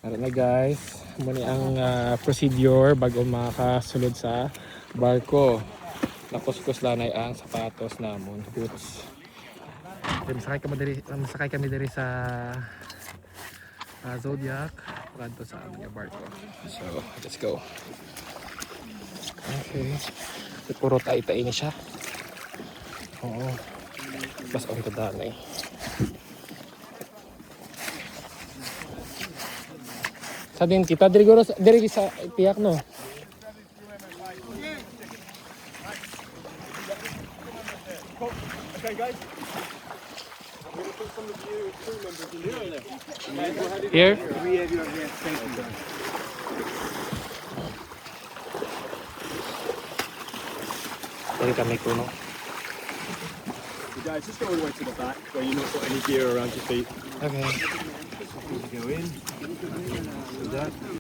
Ano na guys, muna ang procedure bago makasulod sa barko. Nakuskus lanay ang sapatos namon, boots. Masakay kami diri sa Zodiac kanto sa aming barko. So, let's go. Okay. Puro tay-tay ni siya. Oo. Mas on to danay. Sa din kita diri sa tiyak no. Okay, guys. I'm going to put some of you crew members in Here. here. We have you over here. Thank you, guys. Diri kami kuno. You guys, just go all the way to the back where you've not got any gear around your feet. Okay. You go in. Do that.